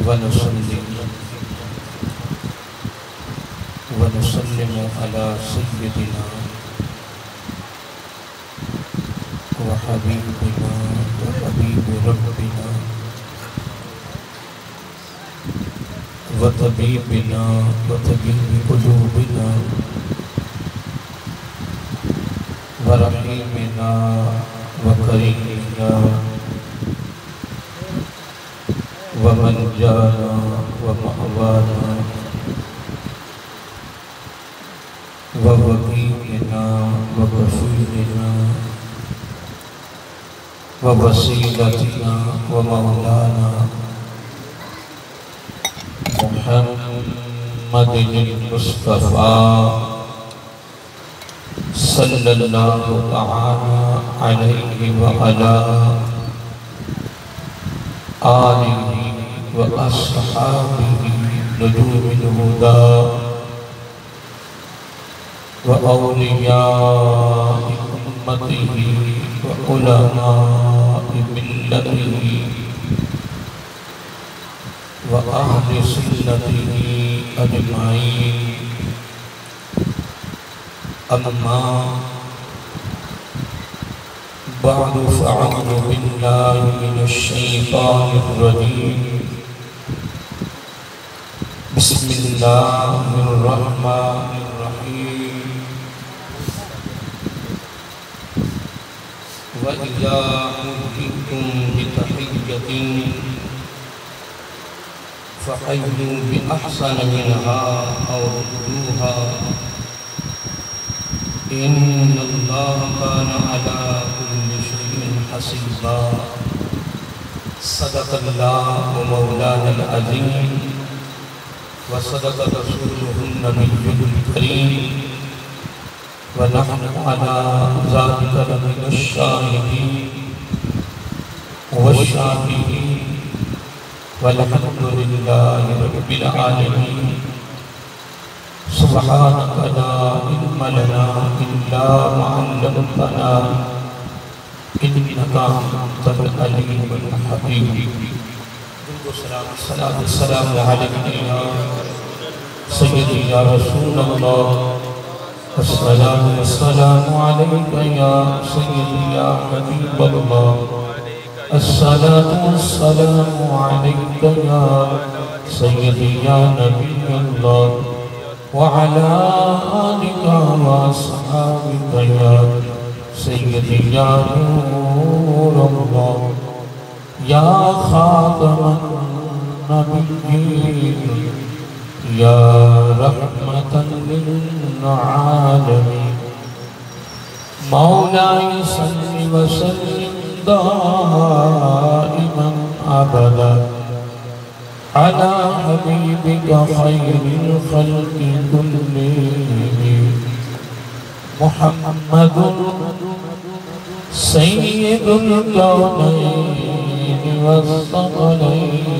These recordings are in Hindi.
व नुसल्ली व नुसल्लिमु अला सय्यिदिना व हबीबिना व हबीबि रब्बिना व तबीबिना व तबीबि क़ुलूबिना व रहीमिना व करीमिना व मनजाना व मअवाना व वकीलना व कफीलना व वसीलतना व मौलाना मुहम्मदिल मुस्तफ़ा सल्लल्लाहु तआला अलैहि व अला आलिहि व अस्हाबिहि नुजूमिल हुदा व औलियाए उम्मतिहि व उलमाए मिल्लतिहि व अहले सुन्नतिहि अजमाईन। अम्मा बअदु फ़अऊज़ु बिल्लाहि मिनश शैतानिर रजीम। बिस्मिल्लाहिर रहमानिर रहीम। व इज़ा हुयिय्तुम बितहिय्यतिन फ़हय्यू बिअहसनि मिन्हा औ रुद्दूहा इन्नल्लाह कान अला कुल्लि शैइन हसीबा। सदक़ल्लाहु मौलानल अज़ीम व सदक़ रसूलुहुन नबियुल करीम व नहनु अला ज़ालिका लमिनश शाहिदीन व शाकिरीन वल्हम्दुलिल्लाहि रब्बिल आलमीन। सुब्हानका ला इल्म लना इल्ला मा अल्लमतना इन्नका अंतल अलीमुल हकीम। सलाम अलैका या सय्यदी या रसूलल्लाह अस्सलामु वस्सलामु अलैका या सय्यदी या हबीबल्लाह अस्सलातु वस्सलामु अलैका या सय्यदी या नबियल्लाह व अला आलिका व अस्हाबिका या सय्यदी या नूरल्लाह या खातमन नबिय्यीन या रहमतन लिल आलमीन। मौलाए सल्लि व सल्लिम दाइमन अबदा अला हबीबिका खैरिल खल्क़ि कुल्लिहिम मुहम्मदुन सय्यिदुल कौनैनि वस्सक़लैनि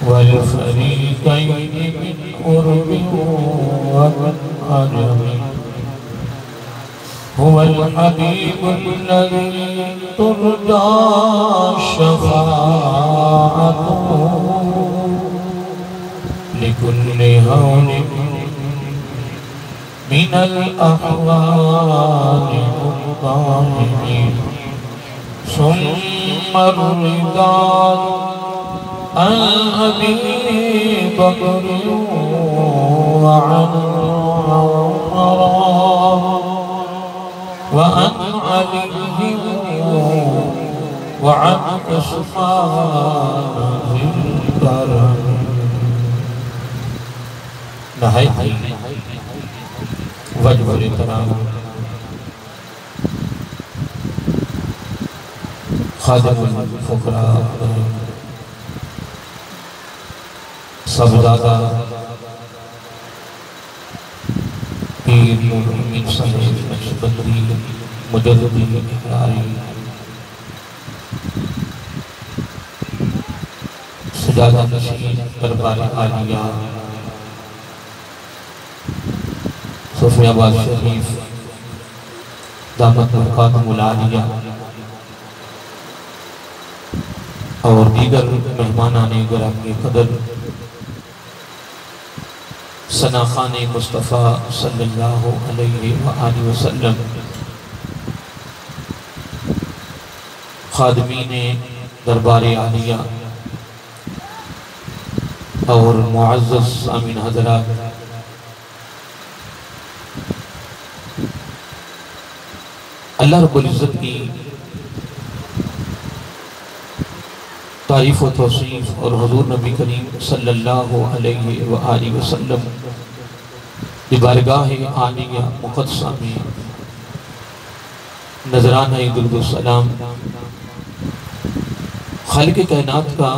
वल फ़रीक़ैनि मिन क़ुर्बिन व मिन अजमिन। हुवल हबीबुल्लज़ी तुरजा शफ़ाअतुहु लिकुल्लि हौलिन मिनल अहवालि मुत्ताहिमीन। सुम्मा रिदा अन अबी बकर व अन उमर वअन अली वअन उस्मान ज़िल करम। नहायत वजह तराम खादिमुल फुकरा सबदादा पीर नूरुद्दीन साहिब नक्शबंदी मुजद्दिद इकरारी सजादा नशीन दरबार आलिया सूफियाबाद शरीफ दामत बरकातुहुल आलिया और दीगर मेहमानाने गिरामी कदर सना खान मुस्तफ़ा सल्लल्लाहु अलैहि वसल्लम, खादमीन दरबार आलिया और मुअज़्ज़ज़ सामीन हज़रात, अल्लाह रब्बुल इज़्ज़त की तारीफ़ व तौसीफ़ और हुज़ूर नबी करीम सल्लल्लाहु अलैहि वसल्लम की बारगाह आलिया मुक़द्दसा में नज़राना दुरूद व सलाम खालिक़ कायनात का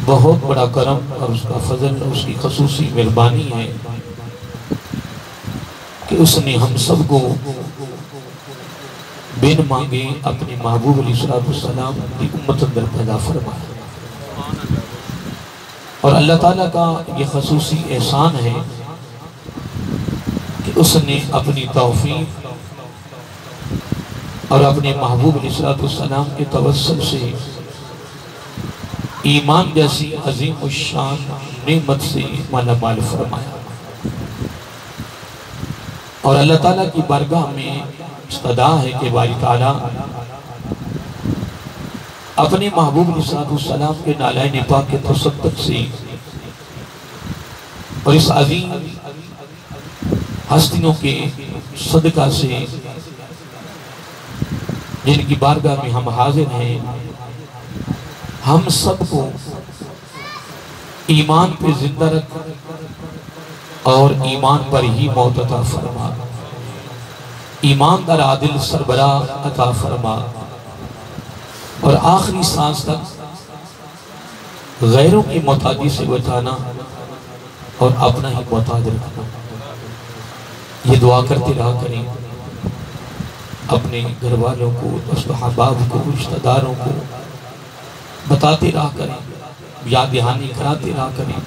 बहुत बड़ा करम और उसका फजल, उसकी खसूसी मेहरबानी है कि उसने हम सबको बिन मांगे अपने महबूब अलैहिस्सलाम की उम्मत अंदर पैदा फरमाया। और अल्लाह ताला का ये खसूसी एहसान है कि उसने अपनी तौफीक और अपने महबूब अलैहिस्सलाम के तवस्सुल से ईमान जैसी अजीम शान नेमत से मालामाल फरमाया। और अल्लाह ताला की बारगाह में इस्तदा है कि बारी ताला अपने महबूब अलैहिस्सलाम के नालाए पाक के तसद्दुक़ से और इस अजीम हस्तियों के सदका से जिनकी बारगाह में हम हाजिर हैं, हम सबको ईमान पे जिंदा रख और ईमान पर ही मौत अता फरमा, ईमानदार आदिल सरबराह अता फरमा और आखिरी सांस तक गैरों की मोहताजी से बचाना और अपना ही मोहताज रखना। ये दुआ करते रहा करें, अपने घर वालों को, दोस्तों अहबाब को, रिश्तेदारों को बताते रहा करें, याद दहानी कराते रहा करें।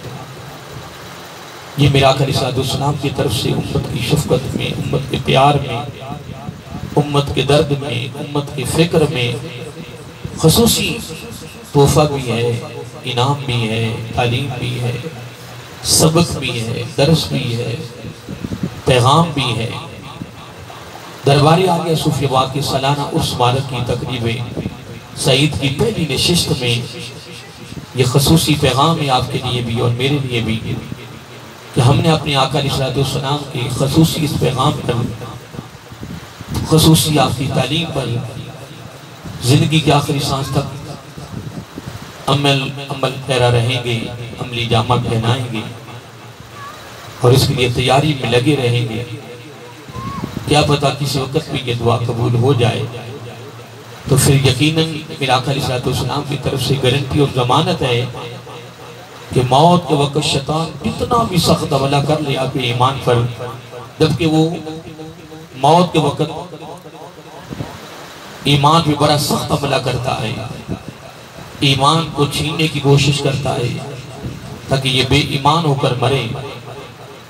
ये मेरा अलैहिस्सलाम की तरफ से उम्मत की शफ़क़त में, उम्मत के प्यार में, उम्मत के दर्द में, उम्मत के फ़िक्र में ख़ुसूसी तोहफ़ा भी है, इनाम भी है, तालीम भी है, सबक भी है, दर्स भी है, पैगाम भी है। दरबारी आलिया सूफियाबाद के सालाना उर्स मुबारक की तकरीब सईद की पहली नशिस्त में ये ख़ुसूसी पैगाम है आपके लिए भी और मेरे लिए भी कि हमने अपने आका अलैहिस्सलाम के ख़ुसूसी इस पैगाम पर, ख़ुसूसी आपकी तालीम पर ज़िंदगी के आखिरी सांस तक अमल पैरा रहेंगे, अमली जामा पहनाएंगे और इसके लिए तैयारी में लगे रहेंगे। क्या पता किसी वक्त भी ये दुआ कबूल हो जाए तो फिर यकीनन मेरे आका अलैहिस्सलाम की तरफ से गारंटी और ज़मानत है कि मौत के वक्त शैतान कितना भी सख्त हमला कर ले आपके ईमान पर, जबकि वो मौत के वक्त ईमान पे बड़ा सख्त हमला करता है, ईमान को छीनने की कोशिश करता है ताकि ये बेईमान होकर मरे।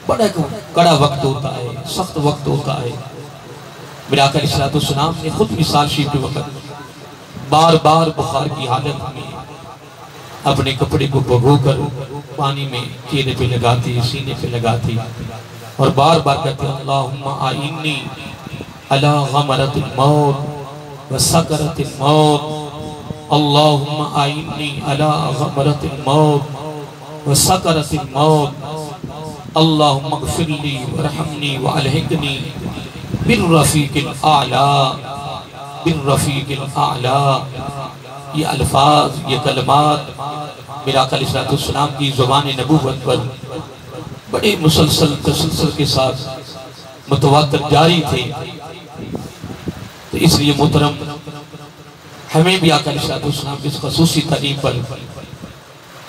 बड़ा कड़ा वक्त होता है, सख्त वक्त होता है। मेरे आका अलैहिस्सलाम ने खुद मिसाल शीट के वक्त बार बार बुखार की हालत में अपने कपड़े को भिगोकर पानी में चेहरे पे लगाती, सीने पे लगाती और बार बार कहते अल्लाहुम्मा आइन्नी अला गमरतिल मौत व सकरतिल मौत, अल्लाहुम्मा आइन्नी अला गमरतिल मौत व सकरतिल मौत, अल्लाहुम्मा ग़फ़िरली वरहमनी व अलहिक़नी बिर्रफ़ीक़िल आला, बिर्रफ़ीक़िल आला। ये अल्फाज, ये कलमात मेरा आका अलैहिस्सलाम की ज़ुबान नबूवत पर बड़े मुसलसल तसलसल के साथ मुतवातिर जारी थे। तो इसलिए मोहतरम हमें भी आका अलैहिस्सलाम की इस ख़ुसूसी तालीम पर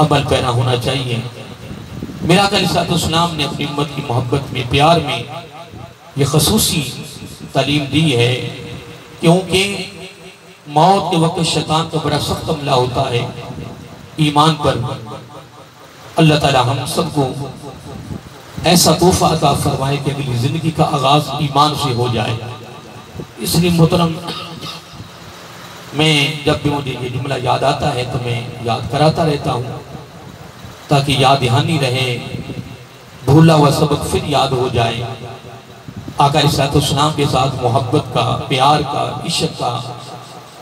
अमल पैरा होना चाहिए। मेरा आका अलैहिस्सलाम ने अपनी उम्मत की मोहब्बत में, प्यार में ये ख़ुसूसी तालीम दी है क्योंकि मौत के वक्त शैतान का बड़ा सख्त हमला होता है ईमान पर। अल्लाह ताला हम सबको ऐसा तोहफा अता फरमाए कि अगली जिंदगी का आगाज ईमान से हो जाए। इसलिए मोहतरम मैं जब भी मुझे ये जुमला याद आता है तो मैं याद कराता रहता हूँ ताकि याद दहानी रहे, भूला हुआ सबक फिर याद हो जाए। आका अलैहिस्सलाम के साथ मोहब्बत का, प्यार का, इश्क का,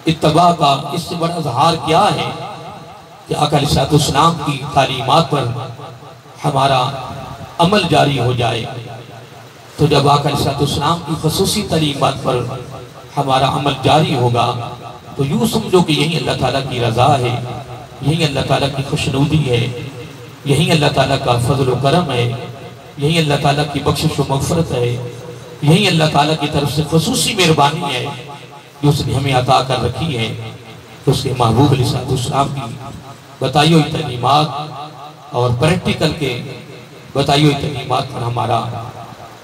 इत्तबा का इससे बड़ा इज़हार क्या है कि आका अलैहिस्सलाम की तालीमात पर हमारा अमल जारी हो जाए। तो जब आका अलैहिस्सलाम की ख़ुसूसी तालीमात पर हमारा अमल जारी होगा तो यूँ समझो कि यही अल्लाह ताला की रज़ा है, यही अल्लाह ताला की खुशनुदी है, यही अल्लाह ताला का फजल व करम है, यही अल्लाह ताला की बख्शिश व मग़फ़िरत है, यही अल्लाह ताला की तरफ से खुसूसी मेहरबानी है जो उसने हमें अता कर रखी है। तो उसके महबूब अलैहिस्सलाम की बताई हुई तालीमात और प्रैक्टिकल के बताई हुई तालीमात पर हमारा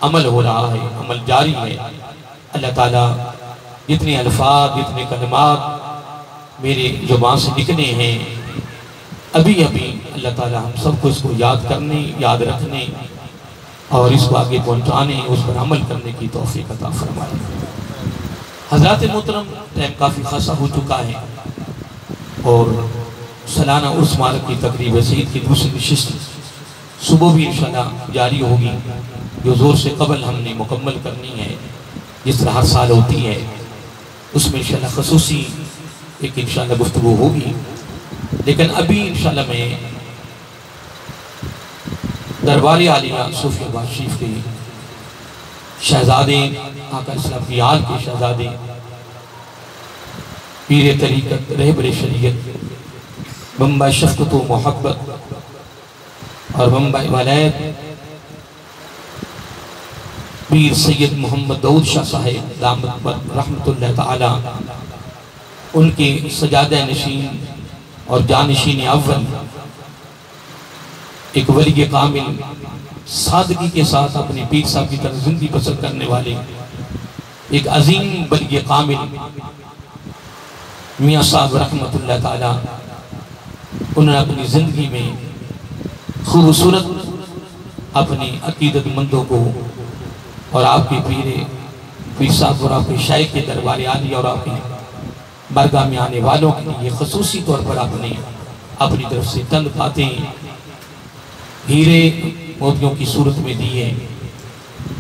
अमल हो रहा है, अमल जारी है। अल्लाह ताला जितने अल्फाज, जितने कलमात मेरे ज़ुबान से निकले हैं अभी अभी, अल्लाह ताला हम सबको इसको याद करने, याद रखने और इसको आगे पहुँचाने, उस पर अमल करने की तौफीक अता फरमाए। हज़रात मोहतरम, टाइम काफ़ी खासा हो चुका है और सालाना उर्स मारक की तकरीब सईद की दूसरी नशिस्त सुबह भी इंशाअल्लाह जारी होगी, जो ज़ोर से कबल हमने मुकम्मल करनी है, जिस तरह हर साल होती है। उसमें इंशाअल्लाह ख़ुसूसी एक इंशाअल्लाह गुफ्तगू होगी। लेकिन अभी इंशाअल्लाह मैं दरबार आलिया सूफियाबाद शरीफ के शहजादे, आका अलैहिस्सलाम की आल के शहजादे, पीर तरीक़त, रहबर शरीयत, बम्बई शफ़क़त व मोहब्बत और बम्बई वलायत पीर सैयद मोहम्मद दाऊद शाह साहिब दामत पर रहमतुल्लाह ताला, उनके सजादा नशीन और जानशीन अव्वल, एक वली कामिल सादगी के साथ अपने पीर साहब की तरह जिंदगी बसर करने वाले एक अजीम वली कामिल मियाँ साहब रहमतुल्लाह ताला, उन्होंने अपनी ज़िंदगी में खूबसूरत अपनी अकीदतमंदों को और आपके पीर साहब और आपके शाइख के दरबार आली और आपके बरगाह में आने वालों के लिए ख़ुसूसी तौर पर आपने अपनी तरफ से चंद बातें हीरे मोतियों की सूरत में दी है।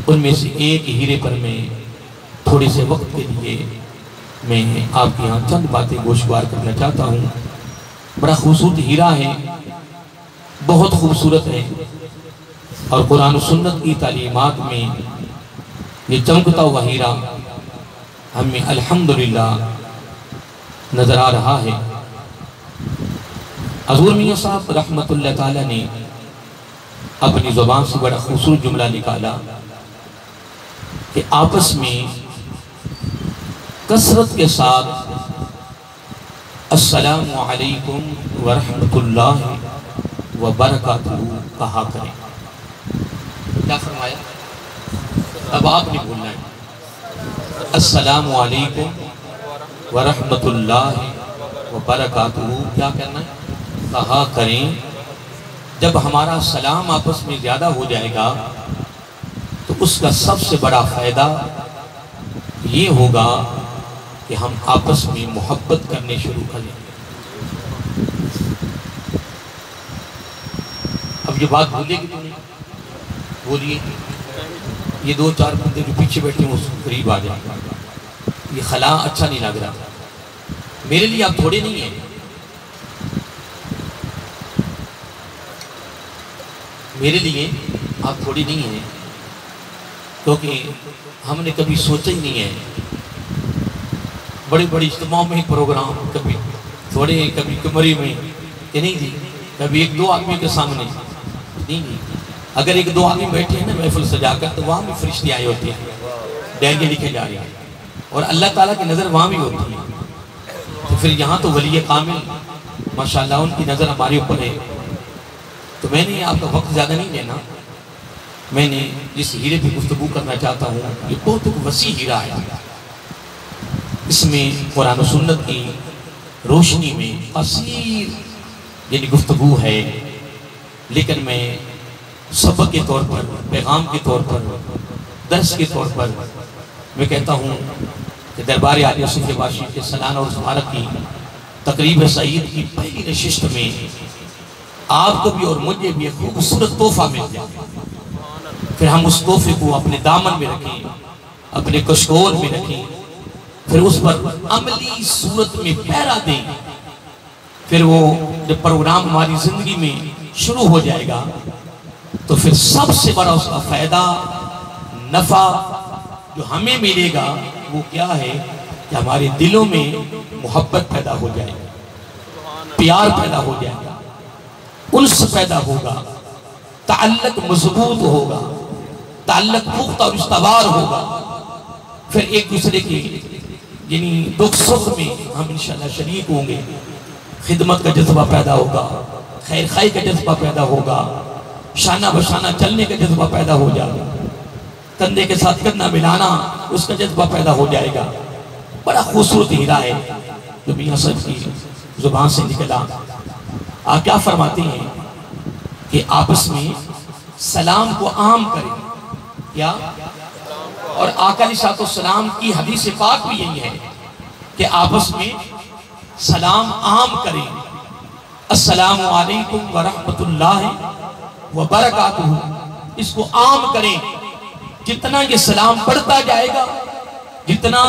उनमें से एक हीरे पर मैं थोड़े से वक्त के लिए मैं आपके यहाँ चंद बातें गोशवार करना चाहता हूँ। बड़ा खूबसूरत हीरा है, बहुत खूबसूरत है और कुरान और सुन्नत की तालीमात में ये चमकता हुआ हीरा हमें अल्हम्दुलिल्लाह नज़र आ रहा है। हज़ूर मियाँ साहब रहमतुल्लाह ताला ने अपनी ज़ुबान से बड़ा खूबसूरत जुमला निकाला कि आपस में कसरत के साथ अस्सलामु अलैकुम व रहमतुल्लाहि व बरकातुहू कहा करें। क्या फरमाया? अब आपने बोलना है अस्सलामु अलैकुम व रहमतुल्लाहि व बरकातुहू, क्या करना है? कहा करें। जब हमारा सलाम आपस में ज़्यादा हो जाएगा तो उसका सबसे बड़ा फ़ायदा ये होगा कि हम आपस में मोहब्बत करने शुरू करें। अब ये बात बोलेगी तो नहीं बोलिए, ये दो चार बंदे जो पीछे बैठे हैं उसको करीब आ जाए। ये खला अच्छा नहीं लग रहा मेरे लिए। आप थोड़े नहीं हैं, मेरे लिए आप थोड़ी नहीं हैं, क्योंकि हमने कभी सोचा ही नहीं है। बड़े बड़े इज्तिमा में प्रोग्राम, कभी थोड़े, कभी कमरे में कि नहीं जी, कभी एक दो आदमी के सामने नहीं। अगर एक दो आदमी बैठे हैं ना महफिल सजाकर, तो वहाँ भी फरिश्ते आए होते हैं, डायरी लिखे जा रहे हैं और अल्लाह ताला की नज़र वहाँ भी होती है। तो फिर यहाँ तो वली कामिल माशाल्लाह उनकी नज़र हमारे ऊपर है। तो मैंने आपका वक्त ज़्यादा नहीं लेना, मैंने जिस हीरे की गुफ्तगू करना चाहता हूँ ये बहुत वसी हीरा है। इसमें कुरान और सुन्नत की रोशनी में कसीर यानी गुफ्तगू है, लेकिन मैं सबक के तौर पर, पैगाम के तौर पर, दर्स के तौर पर मैं कहता हूँ कि दरबार आली यूसुफ वाशी के सालाना और स्मारक की तकरीब सईद की पहली नशिस्त में आपको भी और मुझे भी एक खूबसूरत तोहफा मिल जाए। फिर हम उस तोहफे को अपने दामन में रखें, अपने कशकोल में रखें, फिर उस पर अमली सूरत में पहरा दें। फिर वो जब प्रोग्राम हमारी जिंदगी में शुरू हो जाएगा तो फिर सबसे बड़ा उसका फायदा नफा जो हमें मिलेगा वो क्या है कि हमारे दिलों में मोहब्बत पैदा हो जाएगी, प्यार पैदा हो जाएगा, उल्स पैदा होगा, ताल्लुक मजबूत होगा, ताल्लुक पुख्ता और इस्तवार होगा। फिर एक दूसरे के यानी दुख सुख में हम इंशाल्लाह शरीक होंगे, खिदमत का जज्बा पैदा होगा, खैर खाई का जज्बा पैदा होगा, शाना बशाना चलने का जज्बा पैदा हो जाएगा, कंधे के साथ कंधा मिलाना उसका जज्बा पैदा हो जाएगा। बड़ा खूबसूरत हीरा है जो मियां साहब की जुबान से निकला। आप क्या फरमाते हैं कि आपस में सलाम को आम करें, क्या? और आका अलैहिस्सलाम की हदीस पाक भी यही है कि आपस में सलाम आम करें। अस्सलामु अलैकुम व रहमतुल्लाहि व बरकातुहू, इसको आम करें। जितना ये सलाम बढ़ता जाएगा, जितना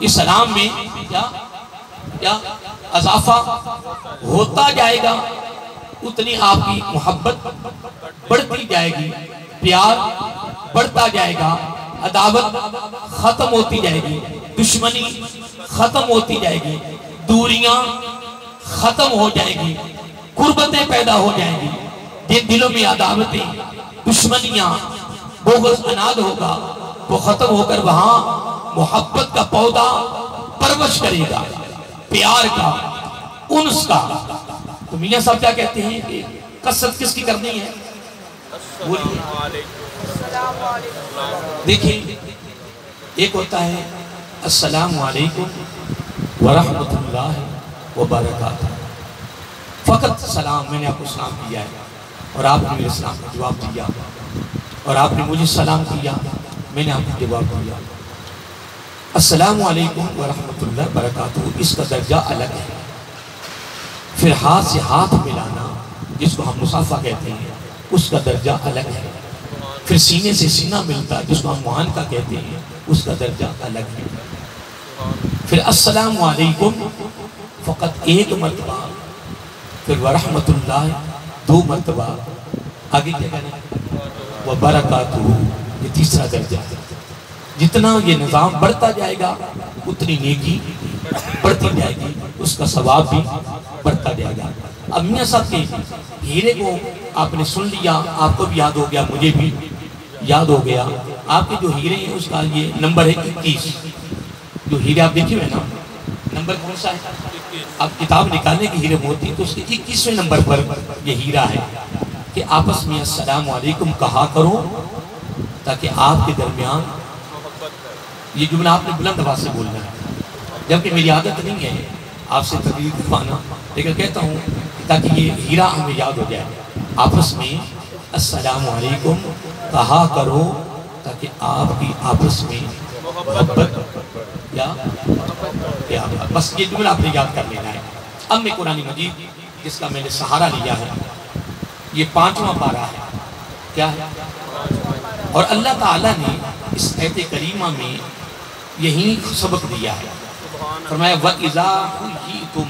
इस सलाम में क्या क्या अजाफा होता जाएगा, उतनी आपकी मोहब्बत बढ़ती जाएगी, प्यार बढ़ता जाएगा, अदावत खत्म होती जाएगी, दुश्मनी खत्म होती जाएगी, दूरियां खत्म हो जाएगी, कुर्बतें पैदा हो जाएंगी। जिन दिलों में अदावतें, दुश्मनियां, बोगस अनाद होगा, वो खत्म होकर वहां मोहब्बत का पौधा परवश करेगा, प्यार का, उन्स का। तो मियां साहब क्या कहते हैं कि कसरत किसकी करनी है? बोलिए। देखिए, एक होता है अस्सलामु अलैकुम व रहमतुल्लाहि व बरकातुहू, फकत सलाम, मैंने आपको सलाम किया है और आपने मेरे सलाम का जवाब दिया, और आपने मुझे सलाम किया, मैंने आपको जवाब दिया। अस्सलामु अलैकुम व रहमतुल्लाहि व बरकातुहू, इसका दर्जा अलग है। फिर हाथ से हाथ मिलाना, जिसको हम मुसाफा कहते हैं, उसका दर्जा अलग है। फिर सीने से सीना मिलता है, जिसको हम मुआनका कहते हैं, उसका दर्जा अलग है। फिर अस्सलामु अलैकुम फ़कत एक मरतबा, फिर व रहमतुल्लाहि 2 मरतबा, आगे क्या कहना, व बरकातुहू, ये तीसरा दर्जा है। जितना ये निज़ाम बढ़ता जाएगा उतनी नेकी बढ़ती जाएगी, उसका सवाब भी बढ़ता जाएगा। अब मियां साहब के हीरे को आपने सुन लिया, आपको भी याद हो गया, मुझे भी याद हो गया। आपके जो हीरे हैं उसका ये नंबर है 21। जो हीरे आप देखे हुए ना, नंबर कौन सा है? आप किताब निकालने की हीरे मोती, तो उसके 21वें नंबर पर ये हीरा है कि आपस में अस्सलामु अलैकुम कहा करो, ताकि आपके दरमियान, ये जुमला आपने बुलंद आवाज से बोलना है, जबकि मेरी आदत नहीं है आपसे तकलीफ दिलवाना, लेकिन कहता हूँ ताकि ये हीरा हमें याद हो जाए। आपस में अस्सलामु अलैकुम कहा करो, ताकि आपकी आपस में मोहब्बत या बस ये जुमला आपने याद कर लेना है। अब मैं कुरान मजीद जिसका मैंने सहारा लिया है, ये 5वां पारा है, क्या है? और अल्लाह ताला ने इस आयत करीमा में यही सबक दिया है। फरमाया व इज़ा हुय्यितुम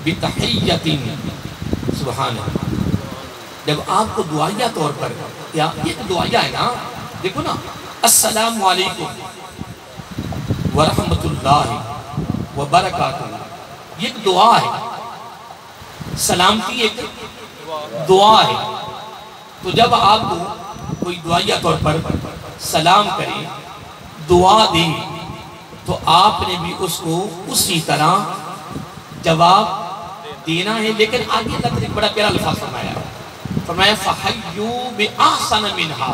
बितहिय्यतिन, सुभान अल्लाह, जब आपको दुआया तौर पर, या ये तो दुआया है ना, देखो ना, अस्सलामु अलैकुम व रहमतुल्लाहि व बरकातुहू, ये एक दुआ है, सलामती एक दुआ है। तो जब आपको कोई दुआया तौर पर सलाम करे, दुआ दे, तो आपने भी उसको उसी तरह जवाब देना है। लेकिन आगे अल्लाह ने बड़ा प्यारा अल्फाज फरमाया, फरमाया फहय्यू बिअहसन मिनहा,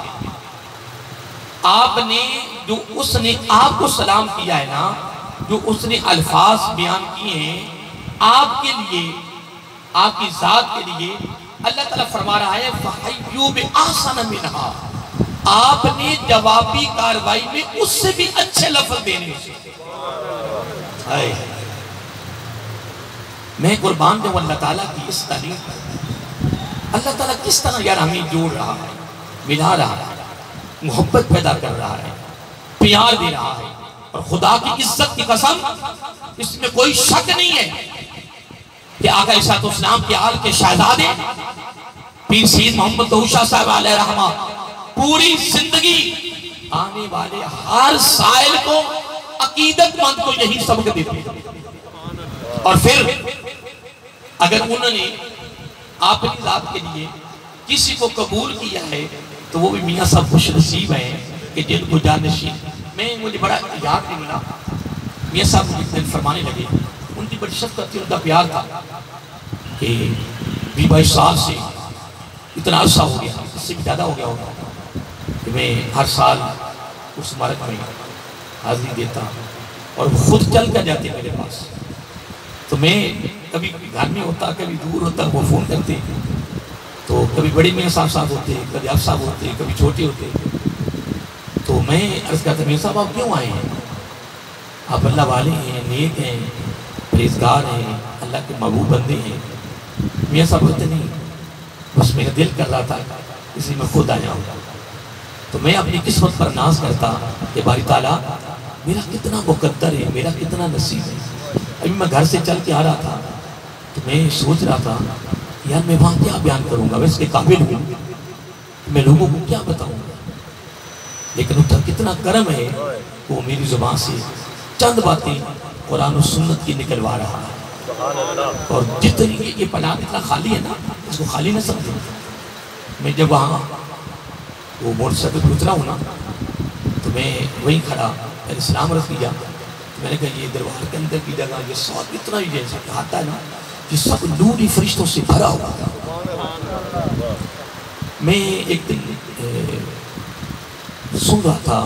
आपने जो उसने आपको सलाम किया है ना, जो उसने अल्फाज बयान किए हैं आपके लिए, आपकी जात के लिए, अल्लाह ताला फरमा रहा है फहय्यू बिअहसन मिनहा, आपने जवाबी कार्रवाई में उससे भी अच्छे लफ्ज देने से। मैं कुर्बान दूं अल्लाह ताला की इस तालीम पर। अल्लाह ताला किस तरह यार हमें जोड़ रहा है, मिला रहा है, मोहब्बत पैदा कर रहा है, प्यार दे रहा है। और खुदा की इज्जत की कसम, इसमें कोई शक नहीं है कि आका इस्लाम के आल के शहजादे पीर सैयद मोहम्मद तौशा साहब अलैहि रहमा पूरी जिंदगी आने वाले हर साइल को, अकीदतमंद को यही सबक देते। और फिर अगर उन्होंने अपनी जात के लिए किसी को कबूल किया है तो वो भी मियाँ साहब खुशनसीब है कि जिनको जानशीन। मुझे बड़ा याद नहीं मिला, मियाँ साहब मुझे एक दिन फरमाने लगे, उनकी बड़ी शफ़क़त थी, उनका प्यार था कि 20-22 साल से इतना अरसा हो गया, इससे भी ज़्यादा हो गया होगा कि मैं हर साल उस स्मारक में हाजिरी देता और वो खुद चल कर जाते मेरे पास। तो मैं कभी घर में होता, कभी दूर होता, वो फ़ोन करते, तो कभी बड़े मियाँ साहब होते, कभी आप साहब होते, कभी छोटे होते। तो मैं अर्ज़ करता, मियाँ साहब आप क्यों आए हैं? आप अल्लाह वाले हैं, नेक हैं, परहेज़गार हैं, अल्लाह के महबूब बंदे हैं। मियाँ साहब बोलते नहीं, बस मेरा दिल कर रहा था इसलिए मैं खुद आया हूँ। तो मैं अपनी किस्मत पर नाज करता कि बारी ताला मेरा कितना मुकद्दर है, मेरा कितना नसीब है। अभी मैं घर से चल के आ रहा था तो मैं सोच रहा था यार मैं वहाँ क्या बयान करूँगा, मैं इसके काबिल हूँ, मैं लोगों को क्या बताऊँगा। लेकिन उसका कितना करम है, वो मेरी जुबान से चंद बातें कुरान और सुन्नत की निकलवा रहा है। और जितनी ये पनाह इतना खाली है ना, उसको खाली ना समझे। मैं जब वहाँ वो मोटरसाइकिल पर उतरा हूँ ना, तो मैं वहीं खड़ा मैंने सलाम रख दिया। तो मैंने कहा ये दरबार के अंदर की जगह, ये सब इतना ही जैसा आता है ना, ये सब नूरी फरिश्तों से भरा हुआ था। मैं एक दिन सुन रहा था,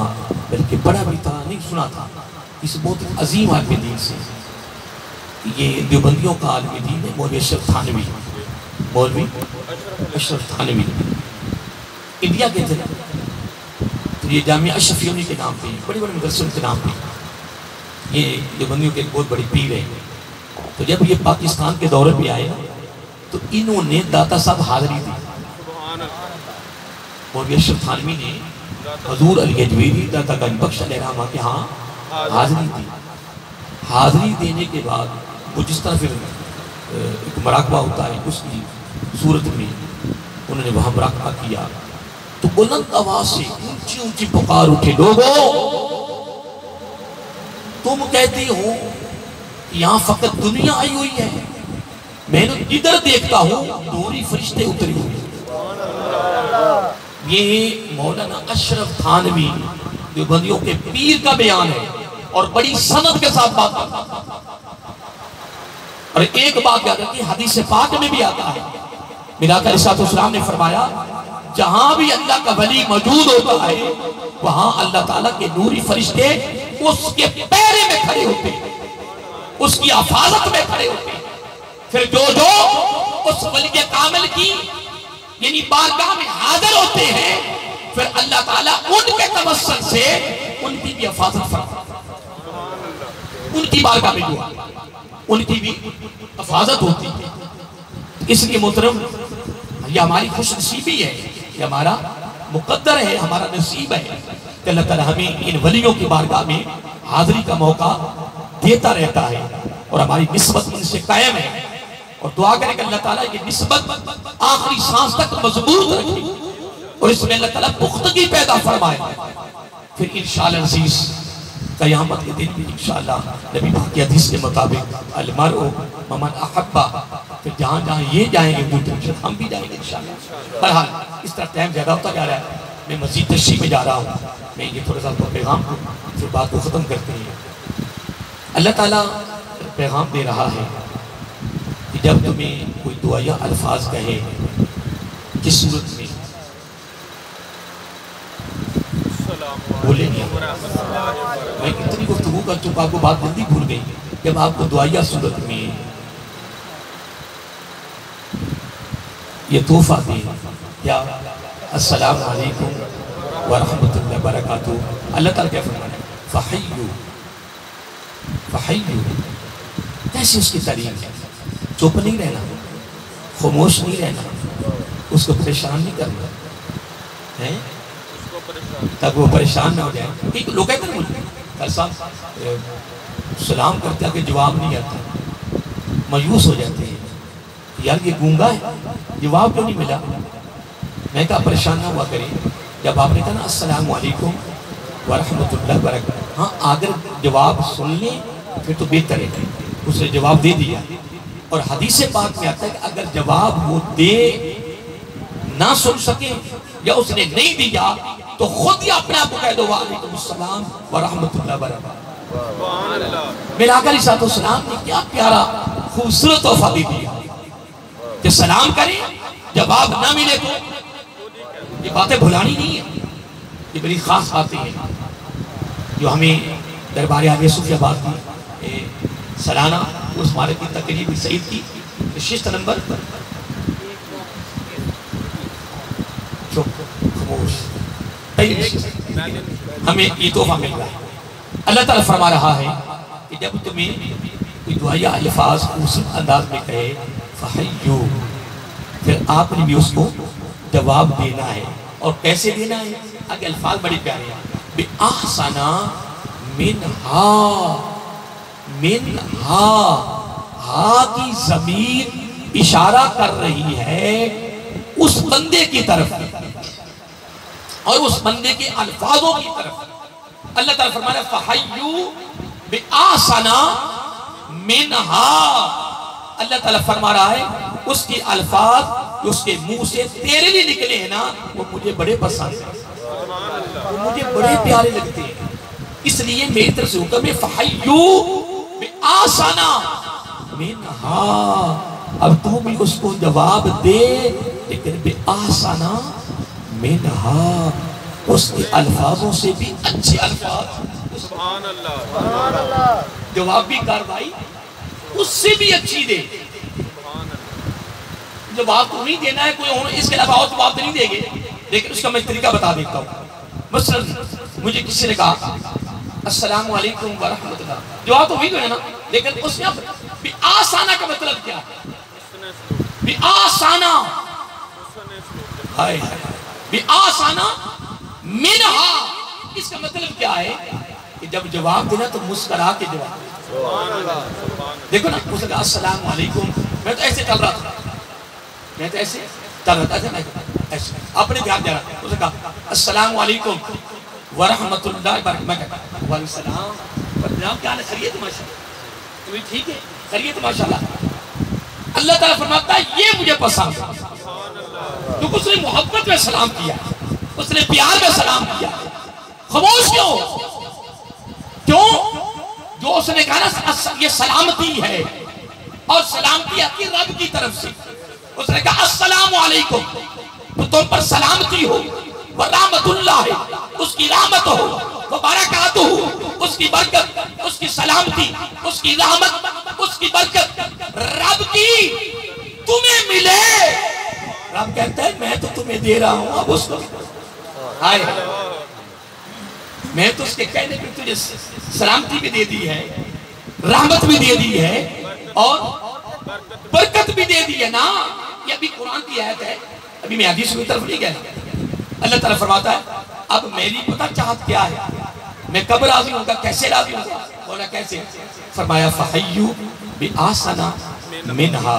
बल्कि पढ़ा भी था, नहीं सुना था, इस बहुत अजीम आलिम दीन से, ये देवबंदियों का आलिम दीन है, मौलवी अशरफ थानवी, मौलवी अशरफ थानवी इंडिया के थे। तो ये जामिया अशरफी उन्हीं के नाम पे, बड़े बड़े मदरसों के नाम पे, ये देवबंदियों के बहुत बड़ी पीर है। तो जब ये पाकिस्तान के दौरे पे आए तो इन्होंने दाता साहब हाजिरी दी। मौलवी अशरफ थानवी ने हजूर अली अजमेरी दाता गंज बख्श अलैहिर्रहमा के यहाँ हाजिरी दी। हाजिरी देने के बाद वो जिस तरह फिर एक मराकबा होता है, उसकी सूरत में उन्होंने वहाँ मराकबा किया। तो बुलंद आवाज से ऊंची ऊंची पुकार उठे, लोगों तुम कहती हो यहाँ फकत दुनिया आई हुई है, मैंने इधर देखता हूँ नूरी फरिश्ते उतरी हुई। ये मौलाना अशरफ थानवी देवबंदियों के पीर का बयान है और बड़ी सनद के साथ बात करता। और एक बात याद रखिए, हदीस पाक में भी आता है, मेरा अलैहिस्सलाम ने फरमाया जहां भी अल्लाह का वली मौजूद होता है वहां अल्लाह ताला के नूरी फरिश्ते उसके पैरे में खड़े होते हैं, उसकी हिफाजत में खड़े होते हैं। फिर जो जो उस वली के कामिल की यानी बारगाह में हाजिर होते हैं, फिर अल्लाह ताला उनके तवस्सुल से उनकी भी हिफाजत फरमाता है। उनकी बारगाह में जो उनकी भी हिफाजत होती है। इसलिए मोहतरम, ये हमारी खुशनसीबी है, ये हमारा मुकद्दर है, हमारा नसीब है कि अल्लाह ताला हमें इन वलियों की बारगाह में हाजिरी का मौका देता रहता है और हमारी निस्बत इनसे कायम है। और दुआ करें कि अल्लाह ताला ये निस्बत आखिरी सांस तक मजबूत रखे और इसमें अल्लाह ताला पुख्तगी पैदा फरमाए। फिर इंशाअल्लाह अज़ीज़ क़यामत के दिन भी इंशाअल्लाह नबी पाक की हदीस के मुताबिक अल-मरउ ममन अहब्बा, फिर जहाँ जहाँ ये जाएंगे दूसरे हम भी जाएंगे इंशाअल्लाह। बहरहाल इस तरह टाइम ज़्यादा होता जा रहा है, मैं मस्जिद तशरीफ़ में जा रहा हूँ। मैं ये थोड़ा सा तो पैगाम फिर बात को ख़त्म करते हैं। अल्लाह ताला पैगाम दे रहा है कि जब तुम्हें कोई दुआया अल्फाज कहे किस सूरत में बोलेंगे। मैं कितनी गुफ्तगू कर चुका, आपको बात जल्दी भूल गई। जब आपको दुआया सूरत में ये तोहफा दे, या अस्सलाम वालेकुम व रहमतुल्लाहि व बरकातुहू। अल्लाह ताला क्या फरमाया, फहय्यू फहय्यू, कैसे उसकी तारीफ है, चुप नहीं रहना, खामोश नहीं रहना, उसको परेशान नहीं करना है तब वो परेशान ना हो जाए। एक लोग कहते हैं मुझे कल साहब सलाम करते आके जवाब नहीं आता, मायूस हो जाते हैं, यार ये गूंगा है, जवाब क्यों नहीं मिला। मैं कहा परेशान ना हुआ करें, जब आपने कहा ना अस्सलामु अलैकुम व रहमतुल्लाहि व बरकातुहू, हाँ अगर जवाब सुन लें फिर तो बेहतर है, उसने जवाब दे दिया। और हदीस पाक में आता है कि अगर जवाब वो दे ना सुन सके या उसने नहीं दिया तो खुद ही अपने आप को कह दो वालेकुम अस्सलाम व रहमतुल्लाहि व बरकातुहू। मेरे आका अलैहिस्सलाम ने क्या प्यारा खूबसूरत तोहफा दे दिया कि सलाम करें, जवाब ना मिले तो ये बातें भुलानी नहीं है, ये बड़ी खास बातें हैं जो हमें दरबार आगे सूफियाबाद की सालाना उस मारत की तकरीब सईद की शिष्ट नंबर खामोश हमें ये तोहफा मिल रहा है। अल्लाह ताला फरमा रहा है कि जब तुम्हें कोई दुआया अल्फाज उस अंदाज में कहे फहय्यू, फिर आपने भी उसको जवाब देना है। और कैसे देना है, आगे अल्फाज बड़े प्यारे हैं, बिअहसना मिनहा, मिनहा, हा की ज़मीर इशारा कर रही है उस बंदे की तरफ और उस बंदे के अल्फाजों की तरफ। अल्लाह ताला फरमा रहा है फहय्यू बिअहसना मिनहा, अल्लाह ताला फरमा रहा है उसके अल्फाज उसके मुंह से तेरे लिए निकले हैं ना, वो मुझे बड़े पसंद है, वो मुझे बड़े प्यारे लगते हैं, इसलिए मेरी तरफ से हुक्म है फहय्यू बिअहसना मिनहा। अब तू भी उसको जवाब दे, लेकिन बिअहसना मिनहा, उसके अल्फाजों से भी अच्छे अल्फाज, सुभान अल्लाह, जवाब भी कार्रवाई उससे भी अच्छी दे। जवाब तो नहीं देना है कोई और, इसके अलावा और जवाब तो नहीं देंगे, लेकिन उसका मैं तरीका बता देता हूँ। मसलन मुझे किसी ने कहा अस्सलामु अलैकुम व रहमतुल्लाह, जवाब तो वही तो है ना, लेकिन उसमें बिअहसना का मतलब क्या है, बिअहसना, हाय बिअहसना मिनहा, इसका मतलब क्या है कि जब जवाब देना तो मुस्कुरा के जवाब। देखो ना, उसने कहा अस्सलामु अलैकुम, मैं तो ऐसे चल रहा था, मैं तो ऐसे चल रहा था, ऐसे अपने ध्यान दे रहा, उसने कहा अस्सलामु अलैकुम व रहमतुल्लाहि व बरकातुहू, वालेकुम सलाम, क्या हाल है, खैरियत माशाल्लाह, तुम्हें ठीक है, खैरियत माशाल्लाह। अल्लाह ताला फरमाता है ये मुझे पसंद है, क्योंकि उसने मोहब्बत में सलाम किया, उसने प्यार में सलाम किया। खामोश क्यों, क्यों, जो उसने कहा ना ये सलामती है और सलामती आती रब की तरफ से, उसने कहा अस्सलामु अलैकुम, तो तुम पर सलामती हो, व रहमतुल्लाह, उसकी रहमत हो, व बरकातुहू, उसकी बरकत, उसकी सलामती, उसकी रहमत, उसकी बरकत रब की तुम्हें मिले। रब कहता है मैं तो तुम्हें दे रहा हूं, अब उसको हाय, मैं तो उसके कहने पे तुझे सलामती भी दे दी है, रहमत भी दे दी है और बरकत भी दे दी है ना। ये अभी कुरान की आयत है, अभी मैं हदीस की तरफ नहीं गया। अल्लाह ताला फरमाता है अब मेरी पता चाहत क्या है, मैं कब राजी होगा, कैसे राजी होगा, बोला कैसे, फरमाया फहय्यू बिअहसना मिनहा,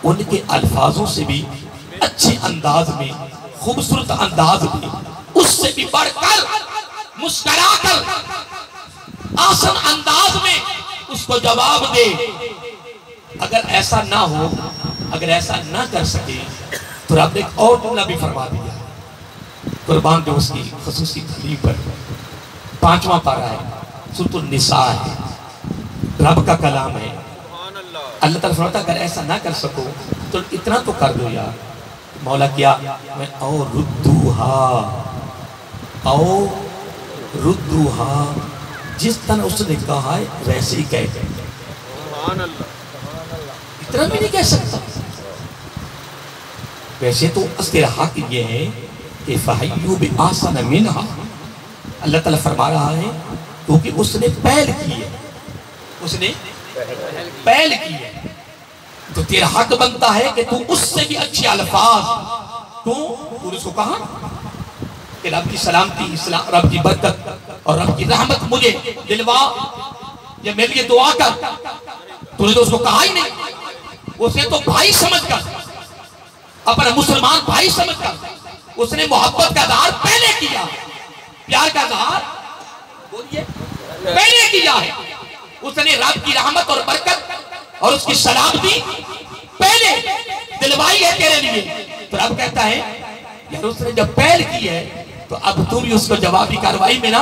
उनके अल्फाजों से भी अच्छे अंदाज में, खूबसूरत अंदाज में, उससे भी बढ़कर मुस्कुराकर आसान अंदाज में उसको जवाब दे। अगर ऐसा ना हो, अगर ऐसा ना कर सके तो रब ने एक और जुमला भी फरमा दिया, कुर्बान जो उसकी खुसूसी तालीम पर 5वां पारा है, सूरह निसा है, रब का कलाम है। अल्लाह ताला फरमाता अगर ऐसा ना कर सको तो इतना तो कर दो यार, मौला क्या, मैं और रुद्दूहा, जिस तरह उसने कहा है वैसे ही कह दे, इतना भी नहीं कह सकता। वैसे तो अस्तिर हक ये है कि फहय्यू बिअहसन मिन्हा, अल्लाह ताला फरमा रहा है क्योंकि उसने पहल की है, उसने पहल की है, तो तेरा हक बनता है कि तू उससे भी अच्छे अल्फाज, तूने उसको कहा कि रब की सलामती, रब की बरकत और रब की रहमत मुझे दिलवा, या मेरे लिए दुआ कर। तूने तो उसको कहा ही नहीं, उसने तो भाई समझकर, अपना मुसलमान भाई समझकर उसने मोहब्बत का इज़हार पहले किया, प्यार का इज़हार बोलिए पहले किया है। उसने रब की रहमत और बरकत और उसकी सलामती पहले दिलवाई है तेरे लिए। तो रब कहता है यार उसने जब पहल की है तो अब तुम भी उसको जवाबी कार्रवाई में ना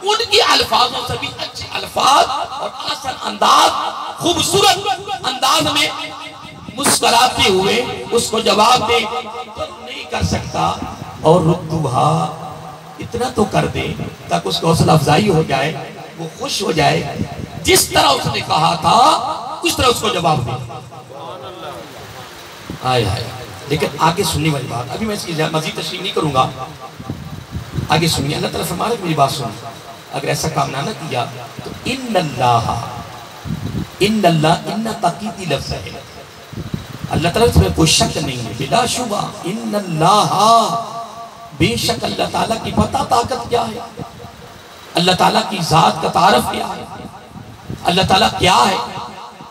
उनके अल्फाजों से भी अच्छे अल्फाज और आसान अंदाज, खूबसूरत अंदाज में मुस्कुराते हुए उसको जवाब दे। तो नहीं कर सकता और रुद्दुहा, इतना तो कर दे ताकि उसको हौसला अफजाई हो जाए, वो खुश हो जाए, जिस तरह उसने कहा था उस तरह उसको जवाब दे। आए हाय, लेकिन आगे सुनने वाली बात, अभी मैं इसकी मजीद तशरीह नहीं करूंगा, आगे सुनिए। अल्लाह ताला फरमा रहे मेरी बात सुन, अगर ऐसा काम ना किया तो इन्नल्लाह इन्ना ताकीदी लफ्ज़ है, अल्लाह ताला इसमें कोई शक नहीं है, बिलाशुबा इन्नल्लाह, बेशक अल्लाह ताला की पता ताकत क्या है, अल्लाह ताला की ज़ात का तारफ क्या है, अल्लाह ताला क्या है।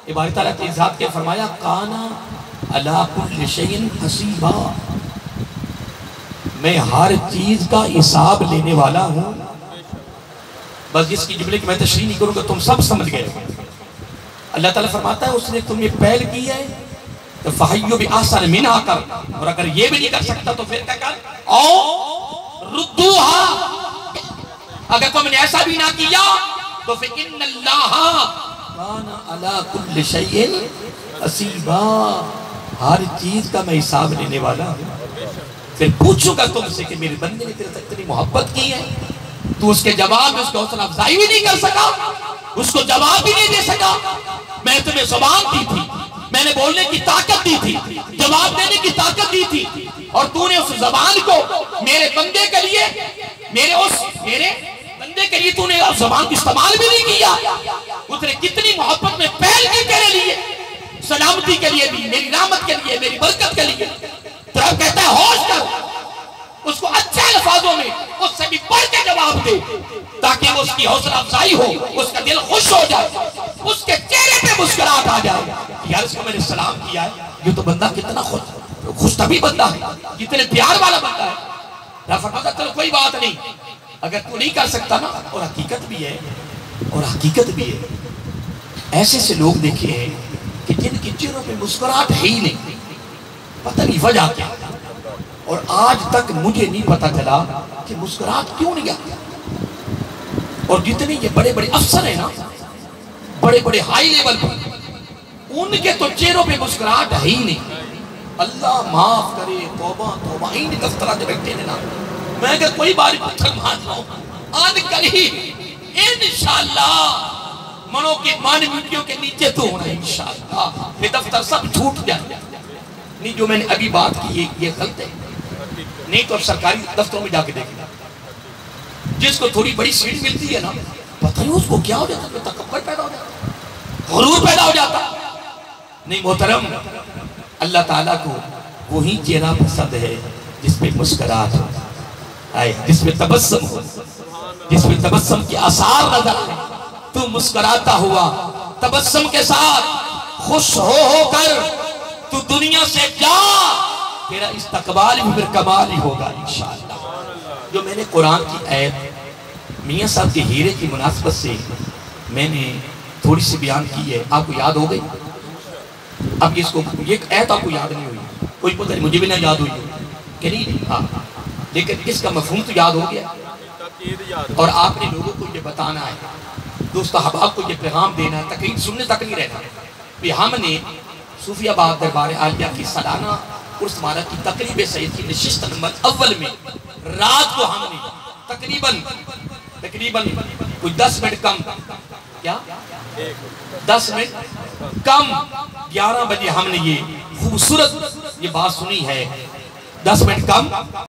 इबारत ताला की ज़ात के फरमाया काना अला कुल्लि शैइन हसीबा, मैं हर चीज का हिसाब लेने वाला हूं। बस इसकी जुमले की मैं तशरीह नहीं करूंगा, तुम सब समझ गए। अल्लाह ताला फरमाता है उसने तुम्हें पहल की है तो फहय्यू बिअहसन मिन्हा कर, और अगर ये भी नहीं कर सकता तो फिर क्या कर, औ रुद्दूहा, अगर तुमने ऐसा भी ना किया तो फिर इन्नल्लाह काना अला कुल्लि शैइन हसीबा, हर चीज का मैं हिसाब लेने वाला हूं। फिर पूछूंगा तुमसे कि मेरे बंदे ने तेरे से इतनी मोहब्बत की है, तू उसके जवाब में उसको हौसला अफजाई भी नहीं कर सका, उसको जवाब भी नहीं दे सका। मैंने तुम्हें जुबान दी थी, मैंने बोलने की ताकत दी थी, जवाब देने की ताकत दी थी, और तूने उस जबान को मेरे बंदे के लिए, मेरे बंदे के लिए तूने उस जबान का इस्तेमाल भी नहीं किया। उसने कितनी मोहब्बत में पहल की तेरे लिए, सलामती के लिए भी, मेरी रहमत के लिए, मेरी बरकत के लिए। तो अब कहता है होश कर, उसको अच्छे अल्फाजों में उससे भी बढ़ के जवाब दे, ताकि उसकी हौसला अफजाई हो, उसका दिल खुश हो जाए, उसके चेहरे पे मुस्कुराहट आ जाए, यार इसको मैंने सलाम किया है, ये तो बंदा कितना खुश तभी बंदा है, कितने प्यार वाला बंदा है। फरमाता चलो कोई बात नहीं, अगर तू नहीं कर सकता ना, और हकीकत भी है, और हकीकत भी है, ऐसे से लोग देखे हैं कि जिनके चेहरों पे मुस्कुराहट है ही नहीं, पता नहीं वजह क्या, और आज तक मुझे नहीं पता चला कि मुस्कुराहट क्यों नहीं आती। और जितने ये बड़े बड़े अफसर हैं ना, बड़े बड़े हाई लेवल पर, उनके तो चेहरों पे मुस्कुराहट है ही नहीं। अल्लाह माफ करे, तौबा तौबा, इन दफ्तरा से बैठे ने ना, मैं अगर कोई बार पत्थर मार रहा आज कल ही इंशाअल्लाह मनो के मान मिट्टियों के नीचे तो होना इंशाअल्लाह, ये दफ्तर सब छूट जाए। नहीं जो मैंने अभी बात की ये गलत है, नहीं तो अब सरकारी दफ्तरों में जाके देखना, जिसको थोड़ी बड़ी सीट मिलती है ना, पता नहीं उसको क्या हो जाता है, तकब्बुर पैदा हो जाता, गुरूर पैदा हो जाता। नहीं मोहतरम, अल्लाह ताला को वही चेहरा पसंद है जिसपे मुस्कुराहट आए, जिसमें तबस्सुम हो, जिसमें तबस्सुम के आसार नजर आए। तू मुस्कुराता हुआ तबस्सुम के साथ खुश होकर तू दुनिया से जा, तेरा इस्तकबाल भी फिर कमाल ही होगा इंशाअल्लाह। जो मैंने कुरान की आयत मियां साहब के हीरे की मुनासबत से मैंने थोड़ी सी बयान की है, आपको याद हो गई? अब इसको ये आयत आपको याद नहीं हुई, कोई पता नहीं, मुझे भी ना याद हुई कि नहीं, हाँ, लेकिन इसका मफहूम तो याद हो गया। और आपने लोगों को ये बताना है, दोस्तों अहबाब को ये पैगाम देना है, तकरीर सुनने तक नहीं रहना। कि हमने सूफियाबाद दरबार आलिया की सालाना उर्स मारा की तकरीब सईद की नशिस्त नंबर अव्वल में रात को हमने तकरीबन कुछ 10 मिनट कम, क्या 10 मिनट कम 11 बजे हमने ये खूबसूरत ये बात सुनी है, 10 मिनट कम